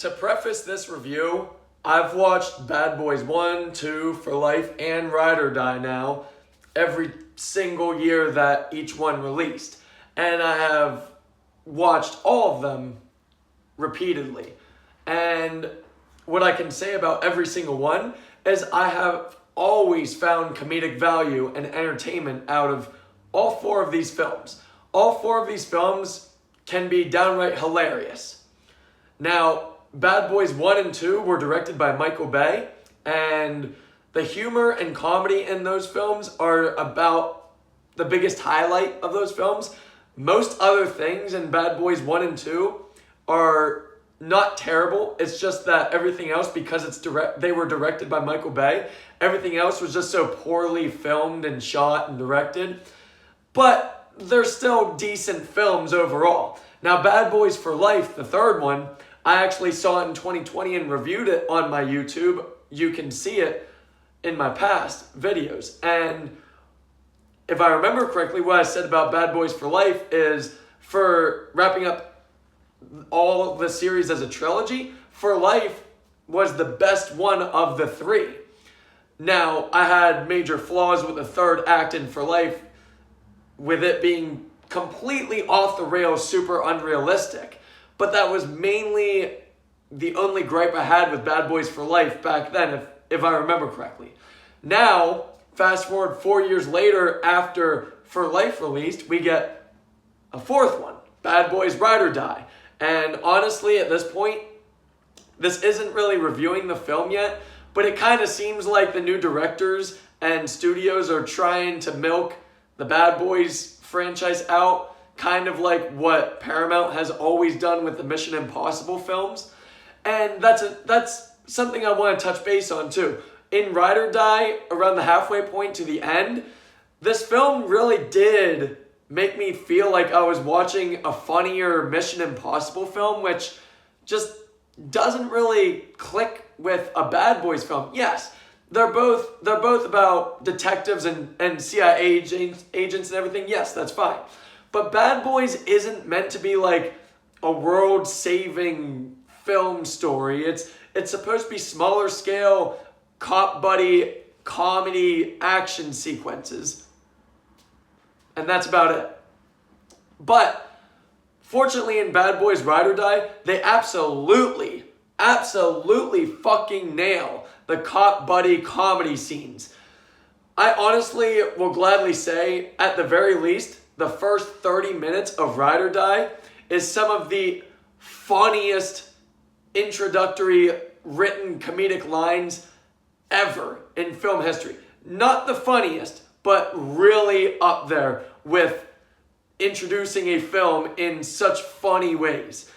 To preface this review, I've watched Bad Boys 1, 2, For Life, and Ride or Die now every single year that each one released. And I have watched all of them repeatedly. And what I can say about every single one is I have always found comedic value and entertainment out of all four of these films. All four of these films can be downright hilarious. Now, Bad Boys 1 and 2 were directed by Michael Bay, and the humor and comedy in those films are about the biggest highlight of those films. Most other things in Bad Boys 1 and 2 are not terrible. It's just that everything else, because they were directed by Michael Bay, everything else was just so poorly filmed and shot and directed. But they're still decent films overall. Now, Bad Boys for Life, the third one, I actually saw it in 2020 and reviewed it on my YouTube. You can see it in my past videos. And if I remember correctly, what I said about Bad Boys for Life is, for wrapping up all the series as a trilogy, For Life was the best one of the three. Now, I had major flaws with the third act in For Life, with it being completely off the rails, super unrealistic. But that was mainly the only gripe I had with Bad Boys for Life back then, if I remember correctly. Now, fast forward 4 years later, after For Life released, we get a fourth one, Bad Boys Ride or Die. And honestly, at this point, this isn't really reviewing the film yet, but it kind of seems like the new directors and studios are trying to milk the Bad Boys franchise out, kind of like what Paramount has always done with the Mission Impossible films. And that's something I want to touch base on too. In Ride or Die, around the halfway point to the end, this film really did make me feel like I was watching a funnier Mission Impossible film, which just doesn't really click with a Bad Boys film. Yes, they're both about detectives and CIA agents and everything. Yes, that's fine. But Bad Boys isn't meant to be like a world-saving film story. It's supposed to be smaller scale, cop buddy, comedy, action sequences. And that's about it. But fortunately in Bad Boys Ride or Die, they absolutely fucking nail the cop buddy comedy scenes. I honestly will gladly say, at the very least, the first 30 minutes of Ride or Die is some of the funniest introductory written comedic lines ever in film history. Not the funniest, but really up there with introducing a film in such funny ways.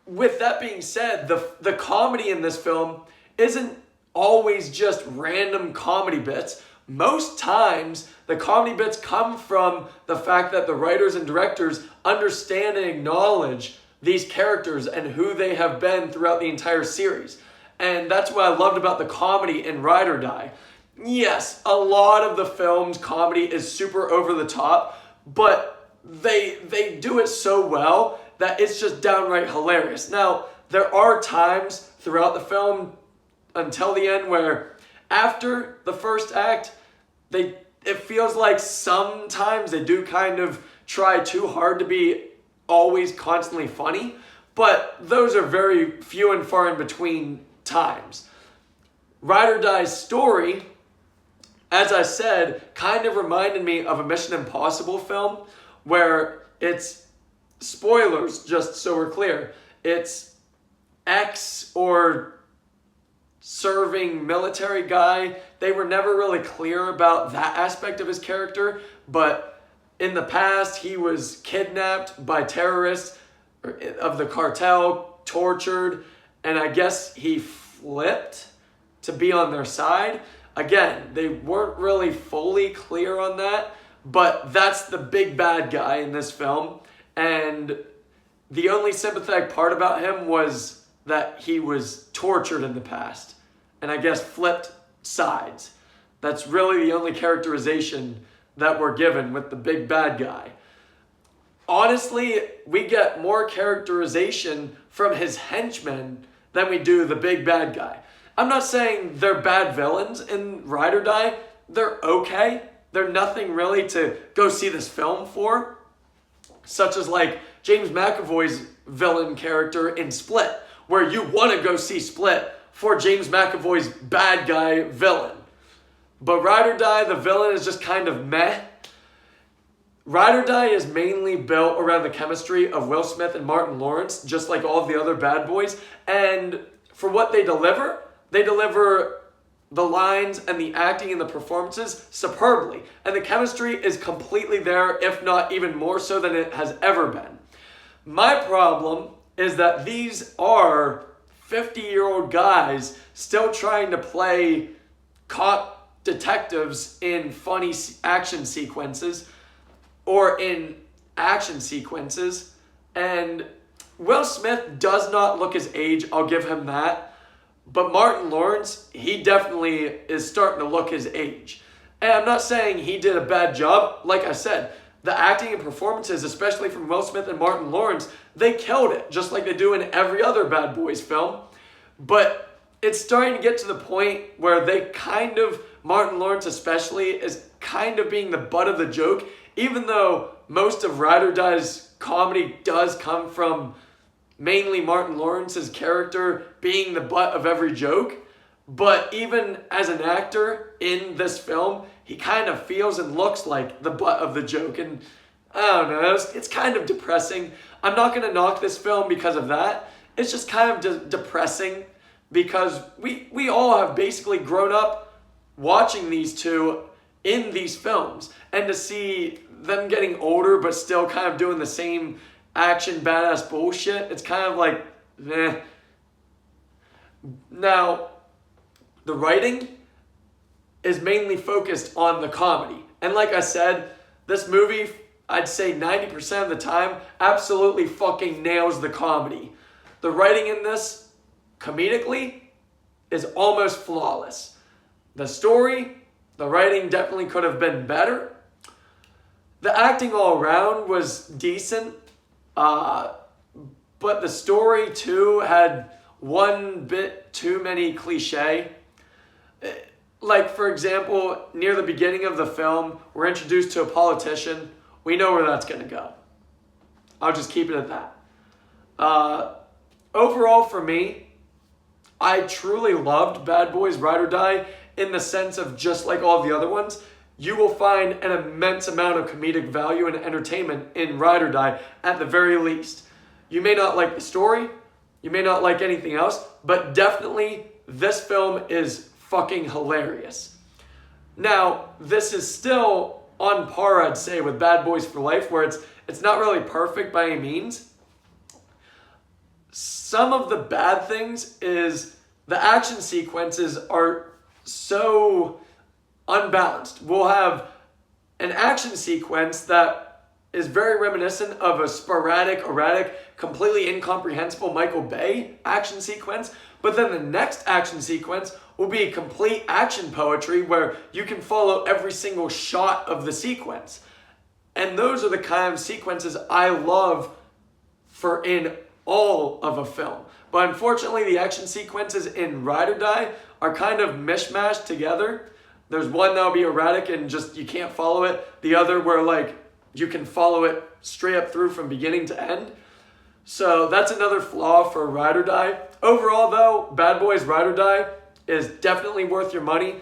With that being said, the comedy in this film isn't always just random comedy bits. Most times, the comedy bits come from the fact that the writers and directors understand and acknowledge these characters and who they have been throughout the entire series. And that's what I loved about the comedy in Ride or Die. Yes, a lot of the film's comedy is super over the top, but they do it so well that it's just downright hilarious. Now, there are times throughout the film until the end where after the first act, it feels like sometimes they do kind of try too hard to be always constantly funny, but those are very few and far in between times. Ride or Die's story, as I said, kind of reminded me of a Mission Impossible film where it's, spoilers just so we're clear, it's ex or serving military guy. They were never really clear about that aspect of his character, but in the past he was kidnapped by terrorists of the cartel, tortured, and I guess he flipped to be on their side. Again, they weren't really fully clear on that, but that's the big bad guy in this film, and the only sympathetic part about him was that he was tortured in the past, and I guess flipped sides. That's really the only characterization that we're given with the big bad guy. honestly, we get more characterization from his henchmen than we do the big bad guy. I'm not saying they're bad villains in Ride or Die. They're okay. They're nothing really to go see this film for. Such as like James McAvoy's villain character in Split, where you want to go see Split for James McAvoy's bad guy villain. But Ride or Die, the villain is just kind of meh. Ride or Die is mainly built around the chemistry of Will Smith and Martin Lawrence, just like all of the other bad boys. And for what they deliver the lines and the acting and the performances superbly. And the chemistry is completely there, if not even more so than it has ever been. My problem is that these are 50-year-old guys still trying to play cop detectives in funny action sequences or in action sequences. And Will Smith does not look his age, I'll give him that. But Martin Lawrence, he definitely is starting to look his age. And I'm not saying he did a bad job. Like I said, the acting and performances, especially from Will Smith and Martin Lawrence, they killed it, just like they do in every other Bad Boys film. But it's starting to get to the point where they kind of, Martin Lawrence especially, is kind of being the butt of the joke, even though most of Ride or Die's comedy does come from mainly Martin Lawrence's character being the butt of every joke. But even as an actor in this film, he kind of feels and looks like the butt of the joke. And I don't know, it's kind of depressing. I'm not going to knock this film because of that. It's just kind of depressing because we all have basically grown up watching these two in these films. And to see them getting older but still kind of doing the same action badass bullshit, it's kind of like, eh. Now, the writing is mainly focused on the comedy. And like I said, this movie, I'd say 90% of the time, absolutely fucking nails the comedy. The writing in this, comedically, is almost flawless. The story, the writing definitely could have been better. The acting all around was decent. But the story too had one bit too many cliche. Like, for example, near the beginning of the film, we're introduced to a politician. We know where that's going to go. I'll just keep it at that. Overall, for me, I truly loved Bad Boys Ride or Die in the sense of just like all the other ones. You will find an immense amount of comedic value and entertainment in Ride or Die at the very least. You may not like the story, you may not like anything else, but definitely this film is fucking hilarious. Now, this is still on par, I'd say, with Bad Boys for Life, where it's not really perfect by any means. Some of the bad things is the action sequences are so unbalanced. We'll have an action sequence that is very reminiscent of a sporadic, erratic, completely incomprehensible Michael Bay action sequence, but then the next action sequence will be complete action poetry where you can follow every single shot of the sequence. And those are the kind of sequences I love for in all of a film. But unfortunately, the action sequences in Ride or Die are kind of mishmashed together. There's one that'll be erratic and just you can't follow it. The other where like you can follow it straight up through from beginning to end. So that's another flaw for Ride or Die. Overall though, Bad Boys Ride or Die is definitely worth your money.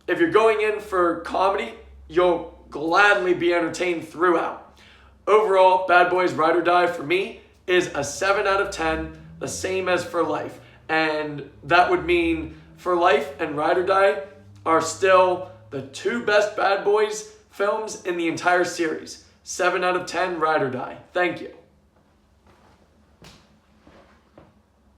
If you're going in for comedy, you'll gladly be entertained throughout. Overall, Bad Boys Ride or Die for me is a 7 out of 10, the same as For Life. And that would mean For Life and Ride or Die are still the two best Bad Boys films in the entire series. 7 out of 10, Ride or Die. Thank you.